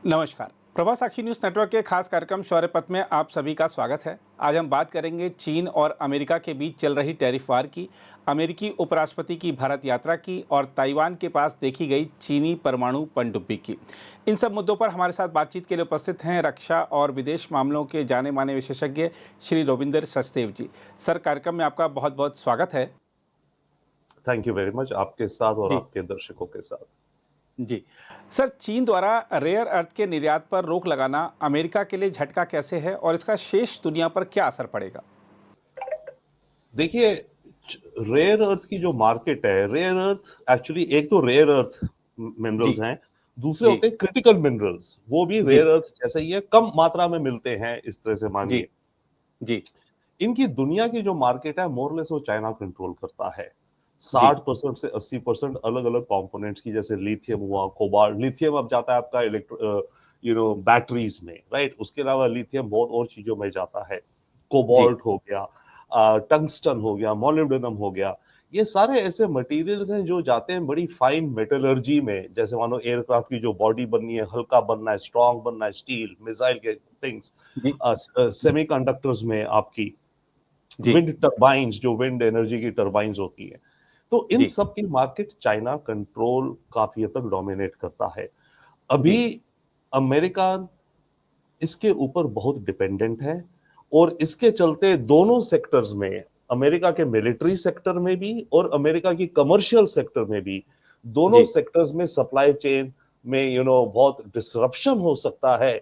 नमस्कार। प्रभा साक्षी news network के खास कार्यक्रम शौर्य पथ में आप सभी का स्वागत है। आज हम बात करेंगे चीन और अमेरिका के बीच चल रही टैरिफ वार की, अमेरिकी उपराष्ट्रपति की भारत यात्रा की और ताइवान के पास देखी गई चीनी परमाणु पनडुब्बी की। इन सब मुद्दों पर हमारे साथ बातचीत के लिए उपस्थित हैं रक्षा और विदेश मामलों के जाने माने विशेषज्ञ श्री रविंदर सचदेव जी। सर, कार्यक्रम में आपका बहुत बहुत स्वागत है। थैंक यू वेरी मच, आपके साथ और जी आपके दर्शकों के साथ। जी। सर, चीन द्वारा रेयर अर्थ के निर्यात पर रोक लगाना अमेरिका के लिए झटका कैसे है और इसका शेष दुनिया पर क्या असर पड़ेगा? देखिए, रेयर अर्थ की जो मार्केट है, रेयर अर्थ एक्चुअली एक तो रेयर अर्थ मिनरल्स जी हैं, दूसरे जी होते हैं क्रिटिकल मिनरल्स। वो भी जी रेयर अर्थ जैसे ही है, कम मात्रा में मिलते हैं, इस तरह से जी मानिए। जी इनकी दुनिया की जो मार्केट है, मोरलेस वो चाइना कंट्रोल करता है। जी 60% से 80% अलग अलग कंपोनेंट्स की, जैसे लिथियम हुआ, कोबाल्ट। लिथियम अब जाता है आपका बैटरीज में, राइट। उसके अलावा लिथियम बहुत और चीजों में जाता है। जी कोबाल्ट हो गया, टंगस्टन हो गया, मोलिब्डेनम हो गया। ये सारे ऐसे मटेरियल्स हैं जो जाते हैं बड़ी फाइन मेटलर्जी में। जैसे मानो एयरक्राफ्ट की जो बॉडी बननी है, हल्का बनना है, स्ट्रांग बनना है, स्टील, मिसाइल के थिंग्स, जी सेमीकंडक्टर्स में आपकी जी विंड टरबाइंस, जो विंड एनर्जी की टरबाइंस होती है। तो इन जी सब की मार्केट चाइना कंट्रोल काफी हद तक डोमिनेट करता है। अभी जी अमेरिका इसके ऊपर बहुत डिपेंडेंट है, और इसके चलते दोनों सेक्टर्स में, अमेरिका के मिलिट्री सेक्टर में भी और अमेरिका की कमर्शियल सेक्टर में भी, दोनों जी सेक्टर्स में सप्लाई चेन में बहुत डिसरप्शन हो सकता है,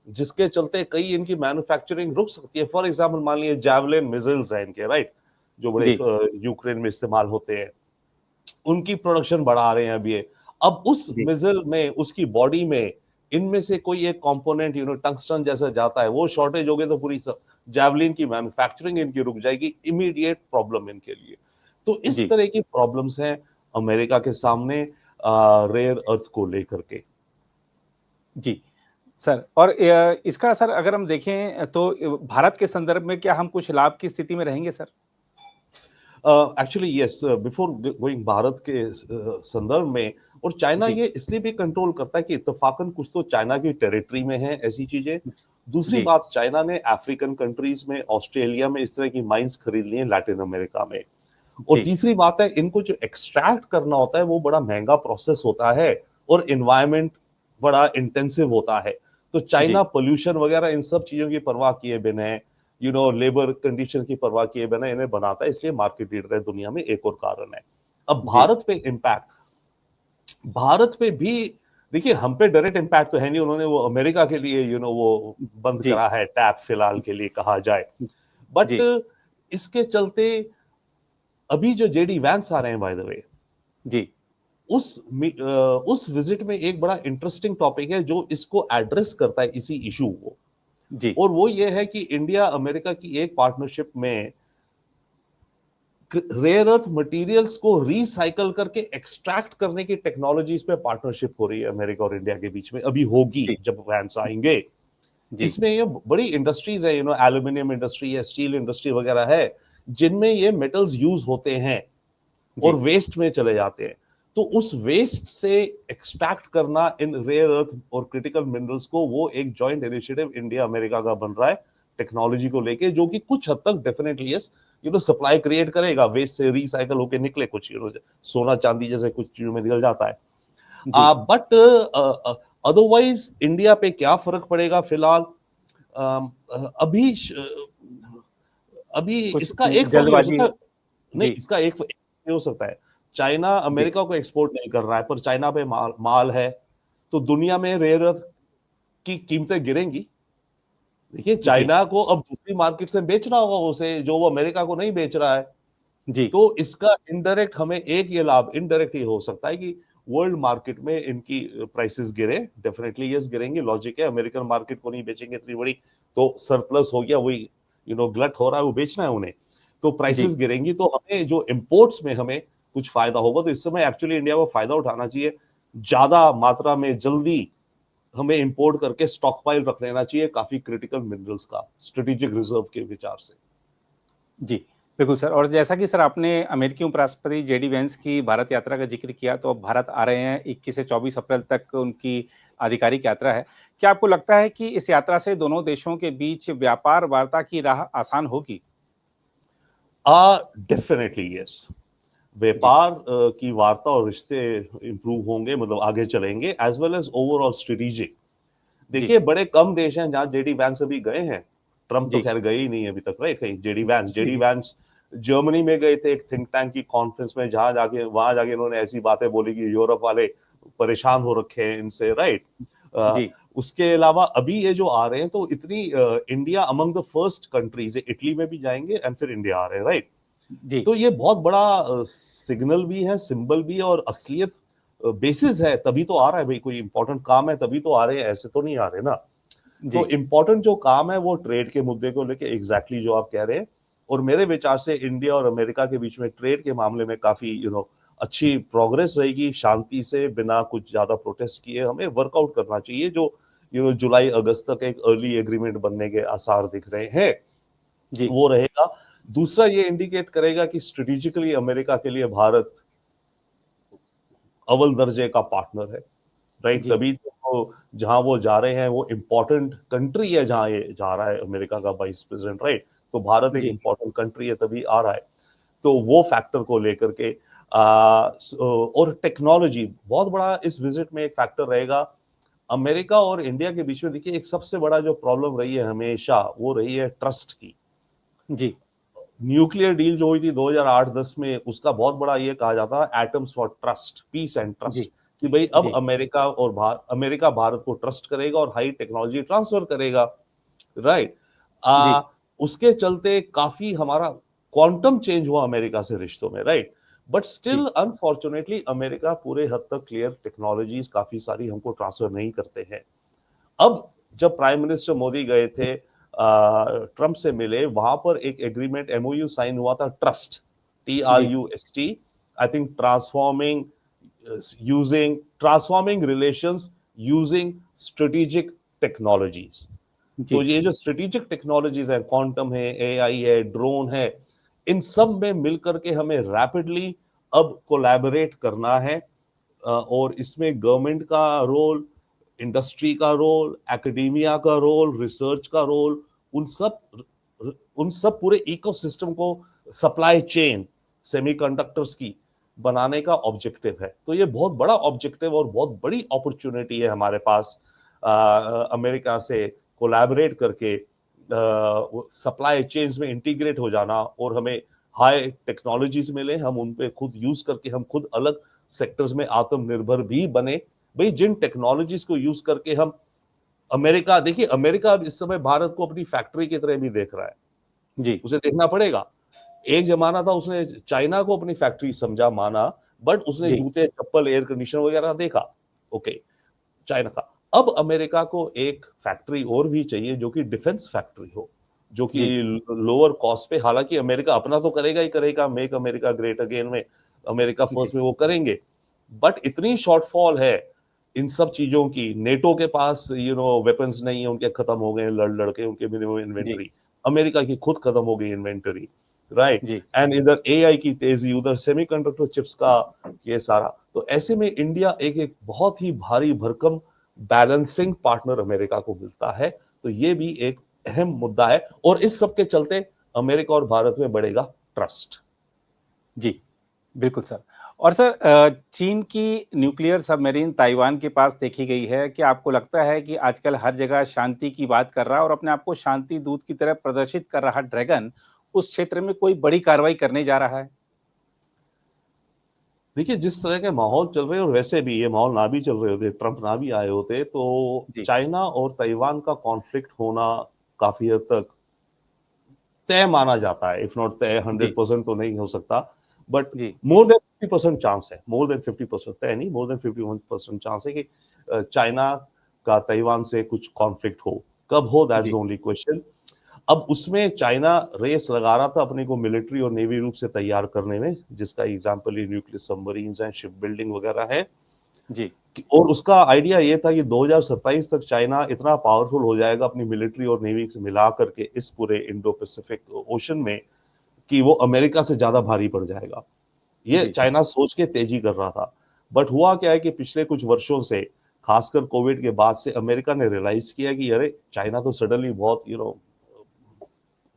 जिसके चलते कई इनकी मैन्युफैक्चरिंग रुक सकती है। फॉर एग्जांपल मान लीजिए जावलिन मिसाइल्स हैं इनके, राइट, जो बड़े जी यूक्रेन में इस्तेमाल होते हैं, उनकी प्रोडक्शन बढ़ा रहे हैं अभी ये। अब उस जी मिसाइल में, उसकी बॉडी में, इनमें से कोई एक कंपोनेंट टंगस्टन जैसा जाता है, वो शॉर्टेज हो गए तो पूरी जैवलिन की मैन्युफैक्चरिंग इनकी रुक जाएगी। इमीडिएट प्रॉब्लम इनके लिए। तो इस जी तरह की प्रॉब्लम्स हैं अमेरिका के सामने रेयर अर्थ को लेकर के। जी सर, और इसका असर अगर हम देखें तो भारत के संदर्भ में क्या हम कुछ लाभ की स्थिति में रहेंगे sir? Actually yes, before going Bharat के संदर्भ में, और चाइना जी ये इसलिए भी कंट्रोल करता है कि इत्तेफाकन कुछ तो चाइना की टेरिटरी में है ऐसी चीजें। दूसरी जी बात, चाइना ने अफ्रीकन कंट्रीज में, ऑस्ट्रेलिया में इस तरह की माइंस खरीद ली हैं, लैटिन अमेरिका में। और जी तीसरी बात है, इनको जो एक्सट्रैक्ट करना होता है वो बड़ा महंगा प्रोसेस होता है, और एनवायरमेंट बड़ा इंटेंसिव होता है। तो चाइना जी पोल्यूशन वगैरह इन सब चीजों की परवाह किए बिना, लेबर कंडीशन की परवाह किए बिना इन्हें बनाता है, इसलिए मार्केट लीडर है दुनिया में, एक और कारण है। अब जी भारत पे इम्पैक्ट, भारत पे भी देखिए, हम पे डायरेक्ट इम्पैक्ट तो है नहीं, उन्होंने वो अमेरिका के लिए वो बंद जी करा है टैप, फिलहाल के लिए कहा जाए। बट जी इसके चलते अभी जो जेडी वैंस आ रहे हैं, बाय द वे, जी उस विजिट में एक बड़ा इंटरेस्टिंग टॉपिक है जो इसको एड्रेस करता है, इसी इशू को। जी और वो ये है कि इंडिया अमेरिका की एक पार्टनरशिप में रेयर अर्थ मटेरियल्स को रिसाइकल करके एक्सट्रैक्ट करने की टेक्नोलॉजीज पे पार्टनरशिप हो रही है अमेरिका और इंडिया के बीच में, अभी होगी जी जब वैंस आएंगे। जी इसमें ये बड़ी इंडस्ट्रीज है, एल्यूमिनियम इंडस्ट्री है, स्टील इंडस्ट्री वगैरह है, जिनमें ये मेटल्स यूज होते हैं और जी वेस्ट में चले जाते हैं। तो उस वेस्ट से एक्सट्रैक्ट करना इन रेयर अर्थ और क्रिटिकल मिनरल्स को, वो एक जॉइंट इनिशिएटिव इंडिया अमेरिका का बन रहा है टेक्नोलॉजी को लेके, जो कि कुछ हद तक डेफिनेटली यस सप्लाई क्रिएट करेगा, वेस्ट से रिसाइकल होकर निकले कुछ, सोना चांदी जैसे कुछ चीजों में निकल जाता है। जी बट अदरवाइज इंडिया पे क्या फर्क पड़ेगा फिलहाल, अभी अभी कुछ इसका एक फर्क ये हो जल्दबाजी। सकता है। नहीं, जी इसका एक ये हो सकता है, चाइना जी अमेरिका को एक्सपोर्ट नहीं कर रहा है, पर चाइना पे माल है, तो दुनिया में रेयर अर्थ की कीमतें गिरेंगी। देखिए, जी चाइना को अब दूसरी मार्केट से बेचना होगा उसे, जो वो अमेरिका को नहीं बेच रहा है। जी तो इसका इनडायरेक्ट हमें एक ये लाभ इनडायरेक्ट ये हो सकता है कि वर्ल्ड मार्केट में इनकी प्राइसेस गिरे। डेफिनेटली यस, गिरेंगे, लॉजिक है, अमेरिकन मार्केट को नहीं बेचेंगे इतनी बड़ी, तो सरप्लस हो गया, वही ग्लट हो रहा है, वो बेचना है उन्हें, तो प्राइसेस जी गिरेंगी, तो हमें जो इंपोर्ट्स में हमें कुछ फायदा होगा। तो इस समय एक्चुअली इंडिया को फायदा उठाना चाहिए, ज्यादा मात्रा में जल्दी हमें इंपोर्ट करके स्टॉक पाइल रख लेना चाहिए काफी क्रिटिकल मिनरल्स का, स्ट्रेटेजिक रिजर्व के विचार से। जी बिल्कुल सर। और जैसा कि सर आपने अमेरिकी उपराष्ट्रपति जेडी वेंस की भारत यात्रा का जिक्र किया, तो अब भारत आ रहे हैं, 21 से 24 अप्रैल तक उनकी आधिकारिक यात्रा है। क्या आपको लगता है कि इस यात्रा से दोनों देशों के बीच व्यापार वार्ता की राह आसान होगी? Definitely yes. जी, व्यापार की वार्ता और रिश्ते इंप्रूव होंगे, मतलब आगे चलेंगे, as well as overall strategic. जी, देखिए, बड़े कम देश हैं जहां जेडी वैंस अभी गए हैं। ट्रम्प तो जी, खैर गए ही नहीं अभी तक, राइट? कहीं जी, जेडी जी, वैंस जर्मनी में गए थे एक थिंक टैंक की कॉन्फ्रेंस में, जहां जाके वहां जाके इन्होंने ऐसी बातें बोली कि यूरोप वाले परेशान हो रखे हैं इनसे, राइट? जी, उसके अलावा अभी ये जो आ रहे हैं, तो इतनी India among the first countries, Italy में भी जाएंगे एंड फिर इंडिया आ रहे हैं, राइट? जी, तो ये बहुत बड़ा सिग्नल भी है, सिंबल भी है, और असलियत बेसिस है, तभी तो आ रहा है भाई। कोई इंपॉर्टेंट काम है तभी तो आ रहे हैं, ऐसे तो नहीं आ रहे ना। तो जी, इंपॉर्टेंट जो काम है वो ट्रेड के मुद्दे को लेके एग्जैक्टली जो आप कह रहे हैं। और मेरे विचार से इंडिया और अमेरिका के बीच में ट्रेड के मामले में काफी अच्छी प्रोग्रेस रहेगी, शांति से, बिना कुछ ज्यादा प्रोटेस्ट किए हमें वर्कआउट करना चाहिए, जो जुलाई अगस्त तक एक अर्ली एग्रीमेंट बनने के आसार दिख रहे हैं, जी, वो रहेगा। दूसरा, ये इंडिकेट करेगा कि स्ट्रेटेजिकली अमेरिका के लिए भारत अव्वल दर्जे का पार्टनर है, राइट? जी, तभी तो जहां वो जा रहे हैं वो इंपॉर्टेंट कंट्री है, जहां ये जा रहा है अमेरिका का वाइस प्रेसिडेंट, राइट? तो भारत एक जी, इंपॉर्टेंट कंट्री है, तभी आ रहा है। तो वो फैक्टर को लेकर के और टेक्नोलॉजी बहुत बड़ा इस विजिट में एक फैक्टर रहेगा। अमेरिका और इंडिया के बीच में देखिए, एक सबसे बड़ा जो प्रॉब्लम रही है हमेशा, वो रही है ट्रस्ट की। जी, न्यूक्लियर डील जो हुई थी 2008-10 में, उसका बहुत बड़ा ये कहा जाता है atoms for trust, peace and trust, जी, कि भाई अब जी, अमेरिका भारत को ट्रस्ट करेगा और हाई टेक्नोलॉजी ट्रांसफर करेगा, राइट? जी, उसके चलते काफी हमारा क्वांटम चेंज हुआ अमेरिका से रिश्तों में, राइट? बट स्टिल जी, अनफॉर्चुनेटली अमेरिका पूरे हद तक क्लियर टेक्नोलॉजीज काफी सारी हमको ट्रांसफर नहीं करते हैं। अब जब प्राइम मिनिस्टर मोदी गए थे, ट्रंप से मिले, वहां पर एक एग्रीमेंट, एमओयू साइन हुआ था, ट्रस्ट, जी, TRUST, I think transforming relations using strategic technologies. तो जी, ये जो स्ट्रेटेजिक टेक्नोलॉजीज है, क्वांटम है, एआई है, ड्रोन है, इन सब में मिलकर के हमें रैपिडली अब कोलैबोरेट करना है। और इसमें गवर्नमेंट का रोल, इंडस्ट्री का रोल, एकेडेमिया का रोल, रिसर्च का रोल, उन सब उन सब पूरे इकोसिस्टम को, सप्लाई चेन सेमीकंडक्टर्स की बनाने का ऑब्जेक्टिव है। तो ये बहुत बड़ा ऑब्जेक्टिव और बहुत बड़ी अपॉर्चुनिटी है हमारे पास, अमेरिका से कोलैबोरेट करके सप्लाई चेन्स में इंटीग्रेट हो जाना, और हमें हाई टेक्नोलॉजीज मिले, हम उन पे खुद यूज करके हम खुद अलग सेक्टर्स में आत्मनिर्भर भी बने। भाई, जिन टेक्नोलॉजीज को यूज करके हम, अमेरिका देखिए, अमेरिका अब इस समय भारत को अपनी फैक्ट्री की तरह भी देख रहा है, जी, उसे देखना पड़ेगा। एक जमाना था उसने चाइना को अपनी फैक्ट्री समझा, माना, बट उसने जी, जूते, चप्पल, एयर कंडीशनर वगैरह देखा, ओके, चाइना का। अब अमेरिका को एक फैक्ट्री और भी चाहिए, जो कि डिफेंस फैक्ट्री हो, जो कि जी, लोअर कॉस्ट पे, हालांकि अमेरिका अपना तो करेगा ही करेगा, मेक अमेरिका ग्रेट अगेन में, अमेरिका जी, फर्स्ट में वो करेंगे, बट इतनी शॉर्टफॉल है इन सब चीजों की। नेटो के पास वेपन्स नहीं है, उनके खत्म हो गए लड़ लड़के, उनके मिनिमम जी, इन्वेंटरी। अमेरिका की खुद खत्म हो गई इन्वेंटरी, राइट? जी, एंड इधर एआई की तेजी, उधर सेमीकंडक्टर चिप्स का ये सारा। तो ऐसे में इंडिया एक एक बहुत ही भारी भरकम बैलेंसिंग पार्टनर अमेरिका को मिलता है। तो ये भी एक अहम मुद्दा है, और इस सब के चलते अमेरिका और भारत में बढ़ेगा ट्रस्ट। जी। बिल्कुल सर। और सर चीन की न्यूक्लियर सबमरीन ताइवान के पास देखी गई है। क्या आपको लगता है कि आजकल हर जगह शांति की बात कर रहा है और अपने आप को शांति दूत की तरह प्रदर्शित कर रहा ड्रैगन उस क्षेत्र में कोई बड़ी कार्रवाई करने जा रहा है? देखिए, जिस तरह के माहौल चल रहे हैं, और वैसे भी ये माहौल ना भी चल रहे होते, ट्रंप ना भी आए होते, तो जी, चाइना और ताइवान का कॉन्फ्लिक्ट होना काफी हद तक तय माना जाता है। इफ नॉट तय, जी, 100% तो नहीं हो सकता, बट जी, मोर देन 50% चांस है, मोर देन 50%, तय नहीं, मोर देन 51% चांस है कि चाइना का ताइवान से कुछ कॉन्फ्लिक्ट हो। कब हो, दैट्स जी, ओनली क्वेश्चन। अब उसमें चाइना रेस लगा रहा था अपने को मिलिट्री और नेवी रूप से तैयार करने में, जिसका एग्जाम्पल ये न्यूक्लियर सबमरीन्स हैं, शिप बिल्डिंग वगैरह है। जी, और उसका आइडिया ये था कि 2027 तक चाइना इतना पावरफुल हो जाएगा अपनी मिलिट्री और नेवी से मिला करके इस पूरे इंडो पैसिफिक ओशन में, कि वो अमेरिका से ज्यादा भारी पड़ जाएगा। ये जी। चाइना सोच के तेजी कर रहा था। बट हुआ क्या है कि पिछले कुछ वर्षों से, खासकर कोविड के बाद से, अमेरिका ने रियलाइज किया कि अरे चाइना तो सडनली बहुत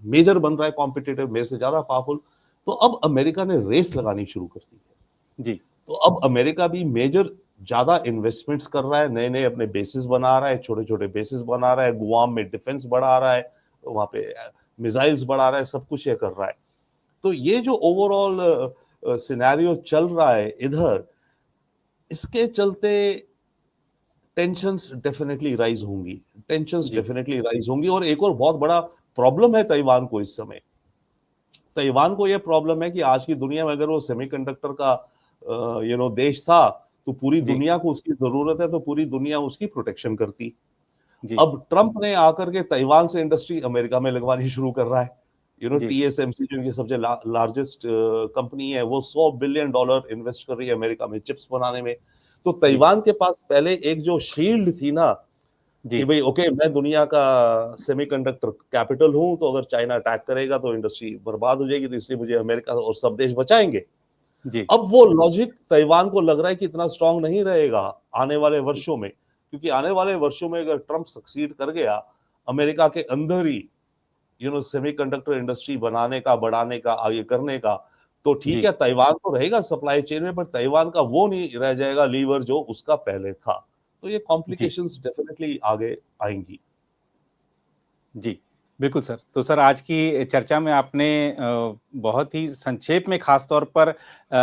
मेजर बन रहा है, कॉम्पिटिटिव, मेरे से ज्यादा पावरफुल। तो अब अमेरिका ने रेस लगानी शुरू कर दी है। जी। तो अब अमेरिका भी मेजर ज्यादा इन्वेस्टमेंट्स कर रहा है, नए नए अपने बेसिस बना रहा है, छोटे छोटे बेसिस बना रहा है, गुआम में डिफेंस बढ़ा रहा है, वहां पे मिसाइल्स बढ़ा रहा है, सब कुछ ये कर रहा है। तो ये जो ओवरऑल सिनेरियो चल रहा है इधर, इसके चलते टेंशंस डेफिनेटली राइज होंगी, टेंशंस जी। डेफिनेटली राइज होंगी। और एक और बहुत बड़ा प्रॉब्लम है ताइवान को इस समय। ताइवान को यह प्रॉब्लम है कि आज की दुनिया में अगर वो सेमीकंडक्टर का देश था, तो पूरी जी। दुनिया को उसकी जरूरत है, तो पूरी दुनिया उसकी प्रोटेक्शन करती। जी। अब ट्रंप ने आकर के ताइवान से इंडस्ट्री अमेरिका में लगवानी शुरू कर रहा है। जी। टीएसएमसी जो इनकी सबसे लार्जेस्ट कंपनी है, वो $100 बिलियन इन्वेस्ट कर रही है अमेरिका में चिप्स बनाने में। तो जी। ताइवान के पास पहले एक जो शील्ड थी ना, कि जी। भाई ओके, मैं दुनिया का सेमीकंडक्टर कैपिटल हूं, तो अगर चाइना अटैक करेगा तो इंडस्ट्री बर्बाद हो जाएगी, तो इसलिए मुझे अमेरिका और सब देश बचाएंगे। जी। अब वो लॉजिक ताइवान को लग रहा है कि इतना स्ट्रांग नहीं रहेगा आने वाले वर्षों में, क्योंकि आने वाले वर्षों में अगर ट्रंप सक्सीड कर गया अमेरिका के अंदर ही सेमीकंडक्टर इंडस्ट्री बनाने का, बढ़ाने का, आगे करने का, तो ठीक जी। है, ताइवान तो रहेगा सप्लाई चेन में, पर ताइवान का वो नहीं रह जाएगा लीवर जो उसका पहले था। तो ये जी। कॉम्प्लिकेशंस डेफिनेटली आगे आएंगी। जी, बिल्कुल सर। तो सर आज की चर्चा में आपने बहुत ही संक्षेप में ख़ास तौर पर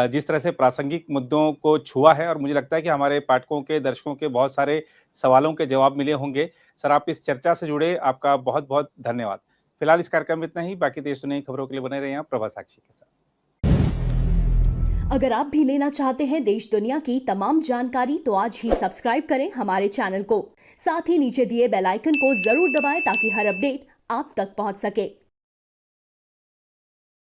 जिस तरह से प्रासंगिक मुद्दों को छुआ है और मुझे लगता है कि हमारे पाठकों के, दर्शकों के बहुत सारे सवालों के जवाब मिले होंगे। सर आप इस चर्चा से जुड़े आपका बहुत-बहुत धन्यवाद। फिलहाल इस कार्यक्रम में इतना ही, बाकी देश दुनिया की खबरों के लिए बने रहिए आप प्रभा साक्षी के साथ। अगर आप भी लेना चाहते हैं देश दुनिया की तमाम जानकारी तो आज ही सब्सक्राइब करें हमारे चैनल को। साथ ही नीचे दिए बेल आइकन को जरूर दबाएं ताकि हर अपडेट आप तक पहुंच सके।